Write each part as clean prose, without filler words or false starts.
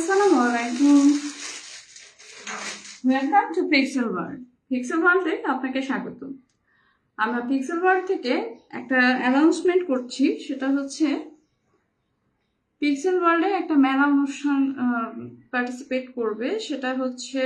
আসসালামু আলাইকুম, welcome to pixel world. Pixel ওয়ার্ল্ডে আপনাকে স্বাগত। আমরা পিক্সেল ওয়ার্ল্ড থেকে একটা অ্যানাউন্সমেন্ট করছি, সেটা হচ্ছে পিক্সেল ওয়ার্ল্ডে একটা মেলা অনুষ্ঠান পার্টিসিপেট করবে। সেটা হচ্ছে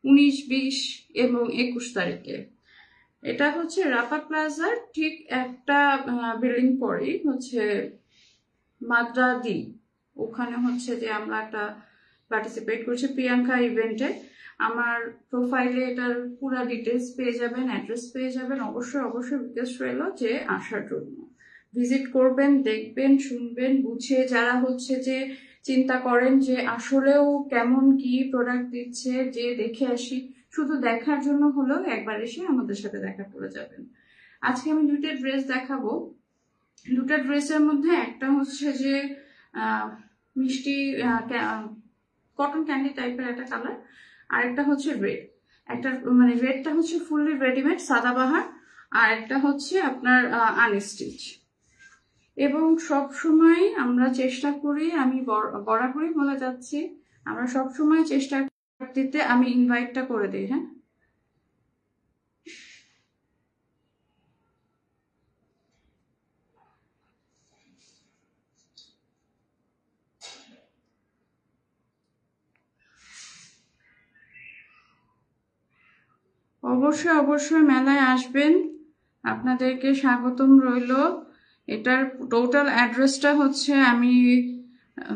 19, 20 এবং 21 তারিখে। এটা হচ্ছে রাপা প্লাজার ঠিক একটা বিল্ডিং পরেই হচ্ছে মাদ্রাদি, ওখানে হচ্ছে যে আমরা একটা পার্টিসিপেট করছি প্রিয়াঙ্কা ইভেন্টে। আমার প্রোফাইলে এটার পুরো ডিটেলস পেয়ে যাবেন, অ্যাড্রেস পেয়ে যাবেন। অবশ্যই অবশ্যই রিকোয়েস্ট রইল যে আসার জন্য। ভিজিট করবেন, দেখবেন, শুনবেন, বুঝে যারা হচ্ছে যে চিন্তা করেন যে আসলেও কেমন কি প্রোডাক্ট দিচ্ছে, যে দেখে আসি, শুধু দেখার জন্য হলেও একবার এসে আমাদের সাথে দেখা করে যাবেন। আজকে আমি দুইটা ড্রেস দেখাবো। দুটা ড্রেসের মধ্যে একটা হচ্ছে যে মিষ্টি কটন ক্যান্ডি টাইপের একটা কালার, আর একটা হচ্ছে রেড। একটা মানে রেডটা হচ্ছে ফুললি রেডিমেড সাদাবাহার, আর একটা হচ্ছে আপনার আনস্টিচ। এবং সব সময় আমরা চেষ্টা করি, আমি বরাবরই বলে যাচ্ছি, আমরা সব সময় চেষ্টা দিতে, আমি ইনভাইটটা করে দিই। হ্যাঁ, অবশ্যই অবশ্যই মেলায় আসবেন, আপনাদেরকে স্বাগতম রইল। এটার টোটাল অ্যাড্রেসটা হচ্ছে আমি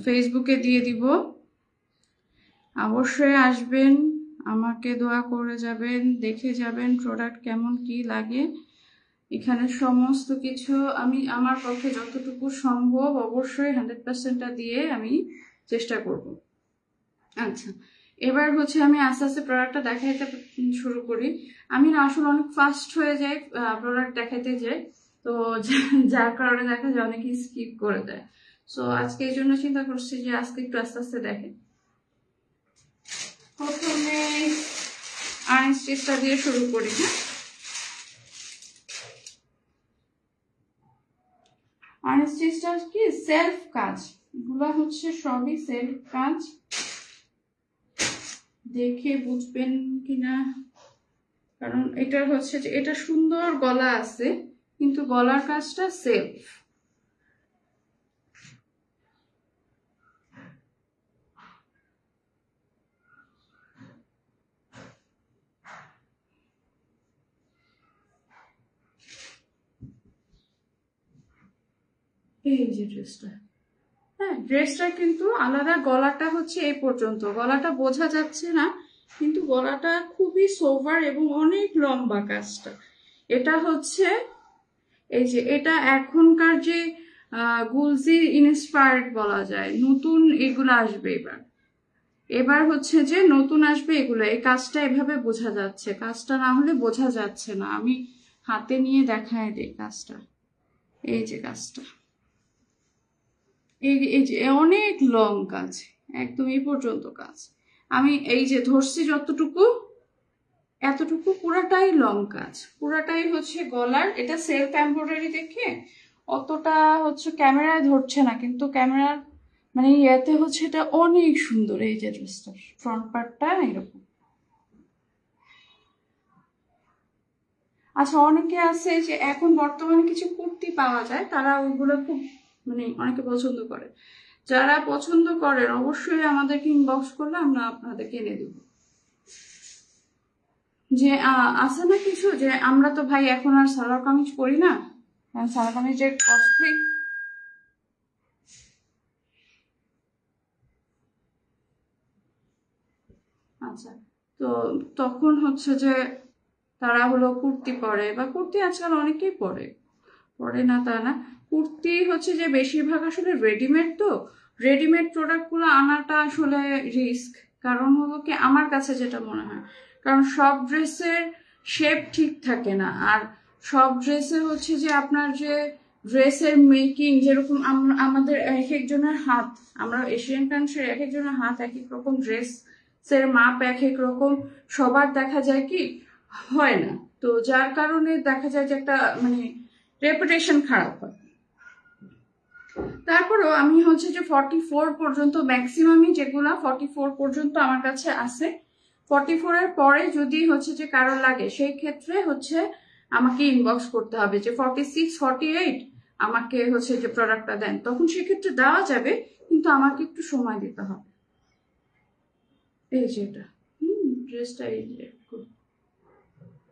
ফেসবুকে দিয়ে দিব। অবশ্যই আসবেন, আমাকে দোয়া করে যাবেন, দেখে যাবেন প্রোডাক্ট কেমন কি লাগে। এখানে সমস্ত কিছু আমি আমার পক্ষে যতটুকু সম্ভব অবশ্যই 100%টা দিয়ে আমি চেষ্টা করব। আচ্ছা, এবার হচ্ছে আমি আস্তে আস্তে প্রোডাক্টটা দেখাইতে শুরু করি। আমি না আসলে অনেক ফাস্ট হয়ে যাই প্রোডাক্ট দেখাইতে যাই, তো যার কারণে দেখা যায় অনেকেই স্কিপ করে দেয়। সো আজকে এই জন্য চিন্তা করছি যে আজকে একটু আস্তে আস্তে দেখে। প্রথমে আনস্টিচটা দিয়ে শুরু করি। হ্যাঁ, আনস্টিচটা কি সেলফ কাজ, এগুলা হচ্ছে সবই সেলফ কাজ। দেখে বুঝবেন কিনা, কারণ এটা হচ্ছে যে এটা সুন্দর গলা আছে, কিন্তু গলার কাজটা সেলফ। এই যে ড্রেসটা, হ্যাঁ ড্রেসটা কিন্তু আলাদা, গলাটা হচ্ছে এই পর্যন্ত, গলাটা বোঝা যাচ্ছে না, কিন্তু গলাটা খুবই সোভার এবং অনেক লম্বা কাজটা। এটা হচ্ছে এই যে এটা এখনকার যে গুলজি ইন্সপায়ার্ড বলা যায়, নতুন এগুলো আসবে এবার। এবার হচ্ছে যে নতুন আসবে এগুলো, এই কাজটা এভাবে বোঝা যাচ্ছে, কাজটা না হলে বোঝা যাচ্ছে না। আমি হাতে নিয়ে দেখায় দিই কাজটা। এই যে কাজটা, এই যে অনেক লং কাজ, একদম এই পর্যন্ত কাজ। আমি এই যে ধরছি যতটুকু, এতটুকু পুরাটাই লং কাজ, পুরাটাই হচ্ছে গলার। এটা সেলফ এমব্রয়ডারি দেখে অতটা হচ্ছে ক্যামেরায় ধরছে না, কিন্তু ক্যামেরার মানে ইয়েতে হচ্ছে এটা অনেক সুন্দর। এই যে ড্রেসটার ফ্রন্ট পার্টটা এরকম। আচ্ছা, অনেকে আছে যে এখন বর্তমানে কিছু কুর্তি পাওয়া যায়, তারা ওইগুলো খুব মানে অনেকে পছন্দ করে। যারা পছন্দ করেন অবশ্যই আমাদেরকে ইনবক্স করলে আমরা আপনাদেরকে এনে দেব। যে আছে না কিছু যে আমরা তো ভাই এখন আর সালোয়ার কামিজ পরি না, সালোয়ার কামিজের কস্টলি। আচ্ছা, তো তখন হচ্ছে যে তারা হলো কুর্তি পরে, বা কুর্তি আজকাল অনেকেই পরে, পরে না তা না। কুর্তি হচ্ছে যে বেশিরভাগ আসলে রেডিমেড, তো রেডিমেড প্রোডাক্টগুলো আনাটা আসলে রিস্ক। কারণ হলো কি, আমার কাছে যেটা মনে হয়, কারণ সব ড্রেসের শেপ ঠিক থাকে না, আর সব ড্রেসে হচ্ছে যে আপনার যে ড্রেসের মেকিং যেরকম, আমাদের এক একজনের হাত, আমরা এশিয়ান কান্ট্রির এক একজনের হাত এক এক রকম, ড্রেসের মাপ এক এক রকম, সবার দেখা যায় কি হয় না। তো যার কারণে দেখা যায় যে একটা মানে রেপুটেশন খারাপ হয়। তারপরেও আমি হচ্ছে যে 44 পর্যন্ত ম্যাক্সিমামই যেগুলা 44 পর্যন্ত আমার কাছে আছে। 44 এর পরে যদি হচ্ছে যে কারো লাগে সেই ক্ষেত্রে হচ্ছে আমাকে ইনবক্স করতে হবে যে 46 48 আমাকে হচ্ছে যে প্রোডাক্টটা দেন, তখন সেক্ষেত্রে দেওয়া যাবে, কিন্তু আমাকে একটু সময় দিতে হবে। এই যে এটা ড্রেসটা, এই যে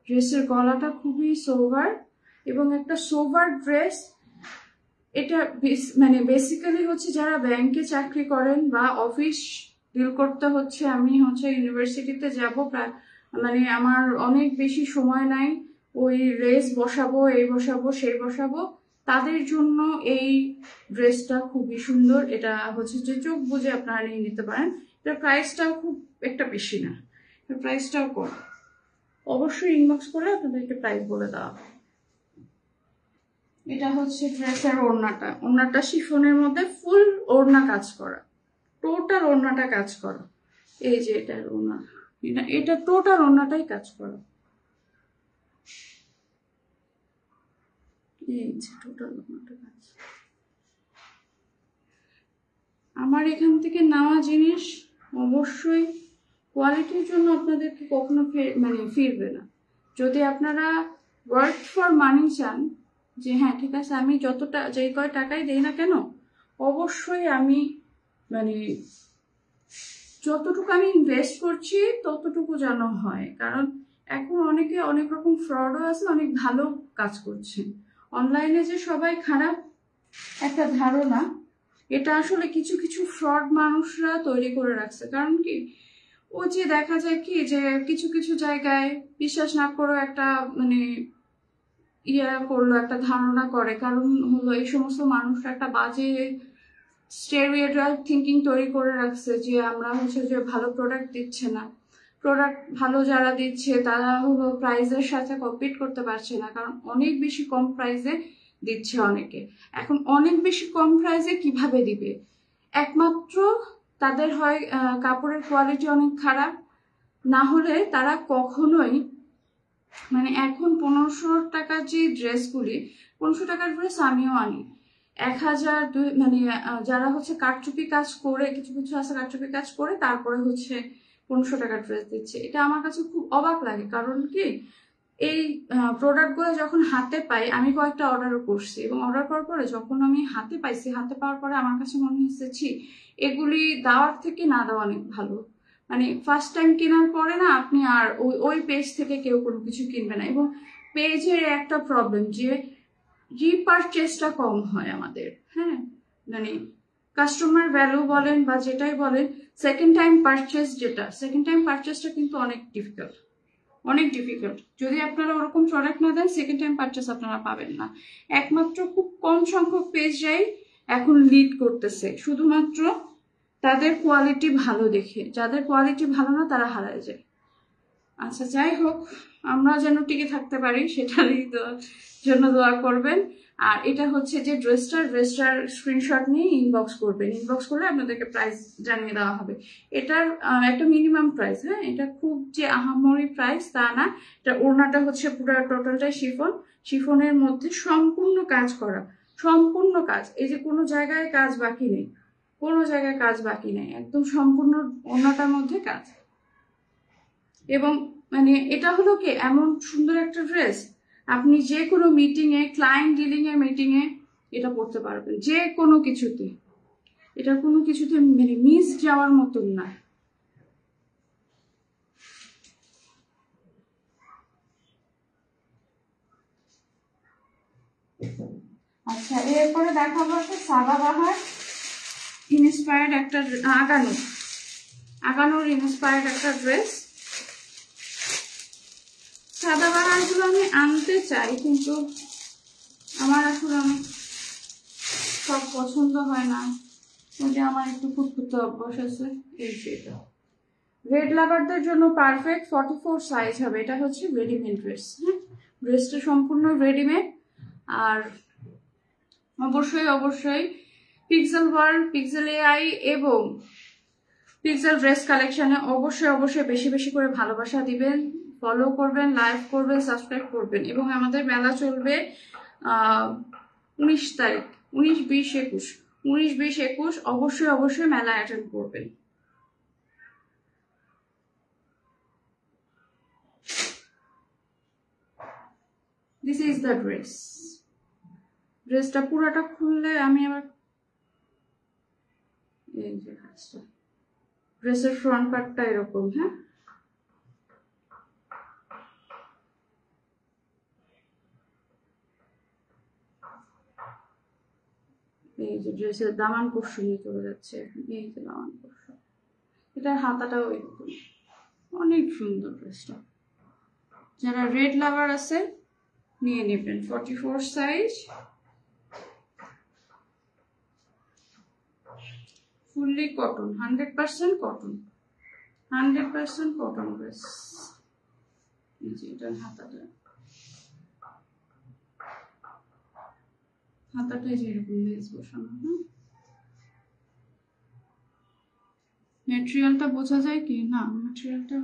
ড্রেসের গলাটা খুবই সোভার এবং একটা সোভার ড্রেস। এটা মানে বেসিক্যালি হচ্ছে যারা ব্যাংকে চাকরি করেন বা অফিস ডিল করতে হচ্ছে, আমি হচ্ছে ইউনিভার্সিটিতে যাব, মানে আমার অনেক বেশি সময় নাই, ওই রেস বসাবো, এই বসাবো সেই বসাবো, তাদের জন্য এই ড্রেসটা খুবই সুন্দর। এটা হচ্ছে যে চোখ বুঝে আপনারা নিয়ে নিতে পারেন। এটার প্রাইসটাও খুব একটা বেশি না, এটার প্রাইসটাও কম। অবশ্যই ইনবক্স করে আপনাদেরকে প্রাইস বলে দেওয়া। এটা হচ্ছে ড্রেসের ওড়নাটা, ওড়নাটা শিফনের মধ্যে ফুল ওড়না কাজ করা, টোটাল ওড়নাটা কাজ করা। এই যে এটার ওড়না, এটা টোটাল ওড়নাটাই কাজ করা। এই যে টোটাল ওড়নাটা কাজ। আমার এখান থেকে নেওয়া জিনিস অবশ্যই কোয়ালিটির জন্য আপনাদেরকে কখনো মানে ফিরবে না। যদি আপনারা ওয়ার্ক ফর মানি চান, যে হ্যাঁ ঠিক আছে আমি যতটা যেই কয় টাকাই দেই না কেন, অবশ্যই আমি মানে যতটুকু আমি ইনভেস্ট করছি ততটুকু যেন হয়। কারণ এখন অনেকে অনেক রকম ফ্রডও আছে, অনেক ভালো কাজ করছে। অনলাইনে যে সবাই খারাপ একটা ধারণা, এটা আসলে কিছু কিছু ফ্রড মানুষরা তৈরি করে রাখছে। কারণ কি, ও যে দেখা যায় কি যে কিছু কিছু জায়গায় বিশ্বাস না করেও একটা মানে করলো, একটা ধারণা করে। কারণ হলো এই সমস্ত মানুষরা একটা বাজে স্টেরিওটাইপ থিঙ্কিং তৈরি করে রাখছে যে আমরা হচ্ছে যে ভালো প্রোডাক্ট দিচ্ছে না, প্রোডাক্ট ভালো যারা দিচ্ছে তারা হলো প্রাইসের সাথে কম্পিট করতে পারছে না, কারণ অনেক বেশি কম প্রাইসে দিচ্ছে অনেকে। এখন অনেক বেশি কম প্রাইসে কিভাবে দিবে? একমাত্র তাদের হয় কাপড়ের কোয়ালিটি অনেক খারাপ, না হলে তারা কখনোই মানে এখন 1500 টাকার যে ড্রেসগুলি, 1500 টাকার ড্রেস আমিও আনি 1000 মানে যারা হচ্ছে কারচুপি কাজ করে, কিছু কিছু আছে কারচুপি কাজ করে তারপরে হচ্ছে 1500 টাকার ড্রেস দিচ্ছে। এটা আমার কাছে খুব অবাক লাগে। কারণ কি, এই প্রোডাক্টগুলো যখন হাতে পাই, আমি কয়েকটা অর্ডারও করছি, এবং অর্ডার করার পরে যখন আমি হাতে পাইছি, হাতে পাওয়ার পরে আমার কাছে মনে হচ্ছে এগুলি দেওয়ার থেকে না দেওয়া অনেক ভালো। মানে ফার্স্ট টাইম কেনার পরে না আপনি আর ওই পেজ থেকে কেউ কোনো কিছু কিনবে না। এবং পেজের একটা প্রবলেম যে রিপারচেসটা কম হয় আমাদের। হ্যাঁ, মানে কাস্টমার ভ্যালু বলেন বা যেটাই বলেন, সেকেন্ড টাইম পারচেসটা কিন্তু অনেক ডিফিকাল্ট, অনেক ডিফিকাল্ট। যদি আপনারা ওরকম প্রোডাক্ট না দেন, সেকেন্ড টাইম পারচেস আপনারা পাবেন না। একমাত্র খুব কম সংখ্যক পেজরাই এখন লিড করতেছে, শুধুমাত্র তাদের কোয়ালিটি ভালো দেখে। যাদের কোয়ালিটি ভালো না তারা হারায় যায়। আচ্ছা, যাই হোক, আমরা যেন টিকে থাকতে পারি সেটারই জন্য দোয়া করবেন। আর এটা হচ্ছে যে ড্রেসটার স্ক্রিনশট নিয়ে ইনবক্স করবেন। ইনবক্স করলে আপনাদেরকে প্রাইস জানিয়ে দেওয়া হবে। এটার একটা মিনিমাম প্রাইস, হ্যাঁ, এটা খুব যে আহামরি প্রাইস তা না। এটা ওড়নাটা হচ্ছে পুরো টোটালটাই শিফনের মধ্যে সম্পূর্ণ কাজ করা, সম্পূর্ণ কাজ। এই যে কোনো জায়গায় কাজ বাকি নেই, কোনো জায়গায় কাজ বাকি নেই, একদম সম্পূর্ণ ওড়নাটার মধ্যে কাজ। এবং মানে এটা হলো কি এমন সুন্দর একটা ড্রেস, আপনি যে কোনো মিটিংয়ে, ক্লায়েন্ট ডিলিংয়ের মিটিংয়ে এটা পড়তে পারবেন, যে কোনো কিছুতে। এটা কোনো কিছুতে মানে মিস যাওয়ার মতন না। আচ্ছা, এরপরে দেখাবো একটা সাদাবাহার ইন্সপায়ার্ড একটা আগানোর ইন্সপায়ার্ড একটা ড্রেস। সাদাবাহারগুলো আমি আনতে চাই, কিন্তু আমার আসলে অনেক সব পছন্দ হয় না। ওই যে আমার একটু খুঁতখুঁতে অভ্যাস আছে। এই সেটা রেড লাভারদের জন্য পারফেক্ট, 44 সাইজ হবে। এটা হচ্ছে রেডিমেড ড্রেস। হ্যাঁ, ড্রেসটা সম্পূর্ণ রেডিমেড। আর অবশ্যই পিক্সেল ওয়ার্ল্ড, পিক্সেল এআই এবং পিক্সেল ড্রেস কালেকশনে অবশ্যই বেশি বেশি করে ভালোবাসা দিবেন, ফলো করবেন, লাইক করবেন, সাবস্ক্রাইব করবেন। এবং আমাদের মেলা চলবে 19 তারিখ, 19, 20, 21 19, 20, 21 অবশ্যই অবশ্যই মেলা অ্যাটেন্ড করবেন। This is the dress. ড্রেসটা পুরাটা খুললে আমি আবার এই যে ড্রেসের ফ্রন্ট পার্টটা এরকম, হ্যাঁ এই যে ড্রেসের দামান পোর্শনে চলে যাচ্ছে, এই যে দামান পোর্শন, এটার হাতাটাও এরকম, অনেক সুন্দর ড্রেসটা। যারা রেড লাভার আছে নিয়ে নেবেন, 44 size, fully cotton, 100% cotton, 100% cotton dress. এই যে এটার হাতাটা, হাতাটা যেরকম লেস বসানো, হ্যাঁ ম্যাটেরিয়ালটা বোঝা যায় কি না, ম্যাটেরিয়ালটা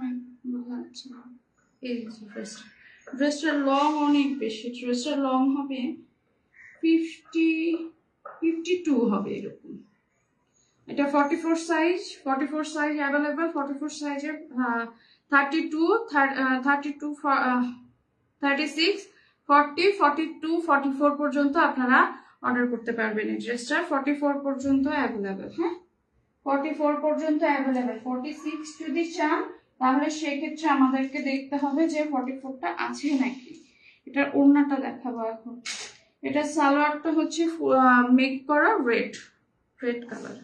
বোঝা যাচ্ছে না। এই যে ড্রেসটা, ড্রেসটার লং অনেক বেশি, ড্রেসটার লং হবে 52 হবে এরকম। এটা 44 সাইজ, 44 সাইজ অ্যাভেলেবেল, 44 সাইজের 32, 36, 40, 42, 44 পর্যন্ত আপনারা অর্ডার করতে পারবেন। এই ড্রেসটা 44 পর্যন্ত অ্যাভেলেবেল, হ্যাঁ 44 পর্যন্ত অ্যাভেলেবেল। 46 যদি চান তাহলে সেক্ষেত্রে আমাদেরকে দেখতে হবে যে 44টা আছে নাকি। এটার ওড়নাটা দেখাবো এখন। এটা সালোয়ারটা হচ্ছে মেক করা রেড কালার।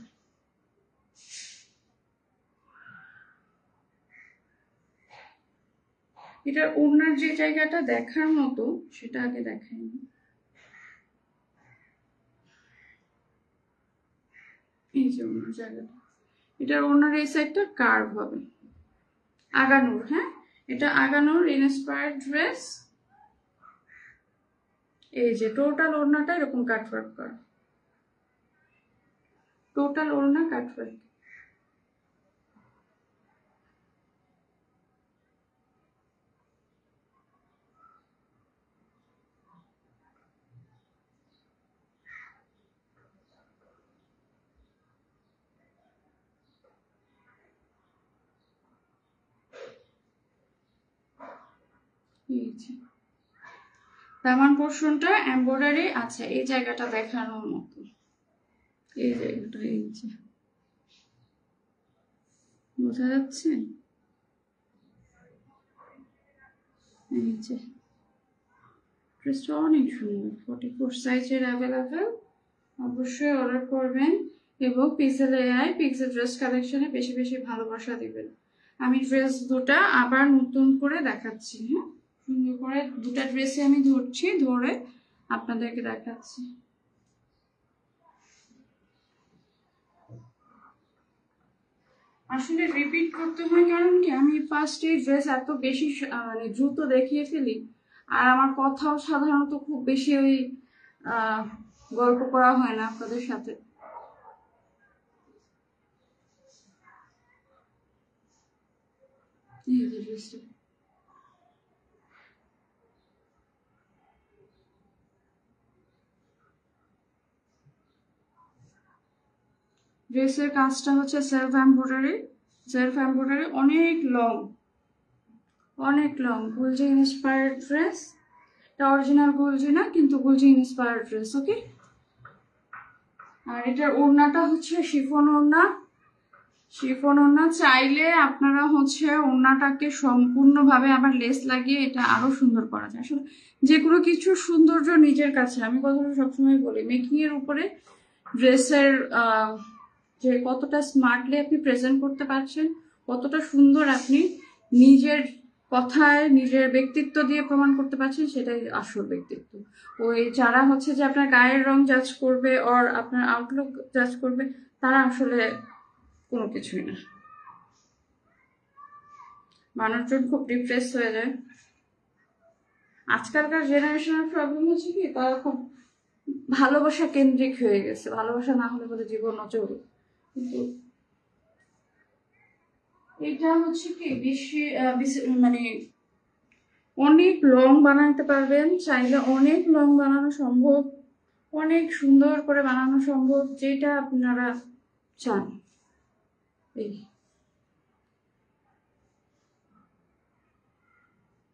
এটার ওড়নার যে জায়গাটা দেখার মতো সেটা আগে দেখাই। এই যে ওড়নার জায়গাটা, এটার ওড়নার এই সাইডটা কার্ভ হবে, আগানোর, হ্যাঁ এটা আগানোর ইন্সপায়ার্ড ড্রেস। এই যে টোটাল ওড়নাটা এরকম কাটওয়ার্ক করা, টোটাল ওড়না কাটওয়ার্ক। দামান পোর্শনটা এমব্রয়ডারি আছে, এই জায়গাটা দেখানোর মতো, এই জায়গাটা, এই যে বোঝা যাচ্ছে, এই যে ড্রেসটা অনেক সুন্দর, 44 সাইজের অ্যাভেলেবেল, অবশ্যই অর্ডার করবেন এবং পিক্সেল এআই পিক্সেল ড্রেস কালেকশনে বেশি বেশি ভালোবাসা দিবেন। আমি ড্রেস দুটা আবার নতুন করে দেখাচ্ছি, হ্যাঁ সুন্দর করে দুটা ড্রেসে আমি ধরছি, ধরে আপনাদেরকে দেখাচ্ছি। আসলে রিপিট করতে হয় কারণ কি আমি ফার্স্ট এই ড্রেস এত বেশি মানে দ্রুত দেখিয়ে ফেলি, আর আমার কথাও সাধারণত খুব বেশি ওই গল্প করা হয় না আপনাদের সাথে। ড্রেসের কাজটা হচ্ছে সেলফ এমব্রয়ডারি, অনেক লং, অনেক লং, গুলজি ইন্সপায়ার্ড ড্রেস। এটা অরিজিনাল গুলজি না কিন্তু গুলজি ইন্সপায়ার্ড ড্রেস, ওকে। আর এটার ওড়নাটা হচ্ছে শিফন ওড়না, শিফন ওড়না। চাইলে আপনারা হচ্ছে ওড়নাটাকে সম্পূর্ণভাবে আবার লেস লাগিয়ে এটা আরো সুন্দর করা যায়। আসলে যে কোনো কিছু সৌন্দর্য নিজের কাছে, আমি কথাটা সবসময় বলি, মেকিং এর উপরে ড্রেসের যে কতটা স্মার্টলি আপনি প্রেজেন্ট করতে পারছেন, কতটা সুন্দর আপনি নিজের কথায় নিজের ব্যক্তিত্ব দিয়ে প্রমাণ করতে পারছেন, সেটাই আসল ব্যক্তিত্ব। ওই যারা হচ্ছে যে আপনার গায়ের রং জাজ করবে আর আপনার আউটলুক জাজ করবে, তারা আসলে কোনো কিছুই না। মানুষজন খুব ডিপ্রেস হয়ে যায়। আজকালকার জেনারেশনের প্রবলেম হচ্ছে কি, তারা খুব ভালোবাসা কেন্দ্রিক হয়ে গেছে, ভালোবাসা না হলে বলে জীবন অচল। কিন্তু এটা হচ্ছে কি বেশি মানে অনেক লং বানাইতে পারবেন, চাইলে অনেক লং বানানো সম্ভব, অনেক সুন্দর করে বানানো সম্ভব, যেটা আপনারা চান। এই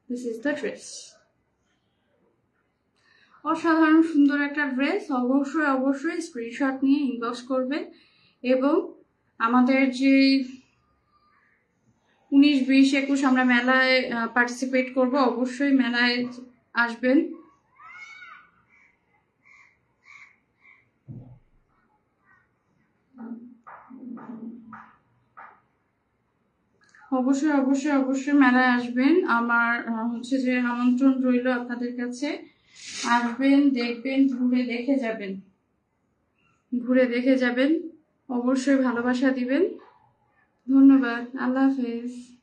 দিস ইজ দ্য ড্রেস। অসাধারণ সুন্দর একটা ড্রেস। অবশ্যই অবশ্যই স্ক্রিনশট নিয়ে ইনবক্স করবেন এবং আমাদের যে 19, 20, 21 আমরা মেলায় পার্টিসিপেট করব, অবশ্যই মেলায় আসবেন। অবশ্যই অবশ্যই অবশ্যই মেলায় আসবেন। আমার হচ্ছে যে আমন্ত্রণ রইল আপনাদের কাছে। আসবেন, দেখবেন, ঘুরে দেখে যাবেন, ঘুরে দেখে যাবেন। অবশ্যই ভালোবাসা দিবেন। ধন্যবাদ। আল্লাহ হাফেজ।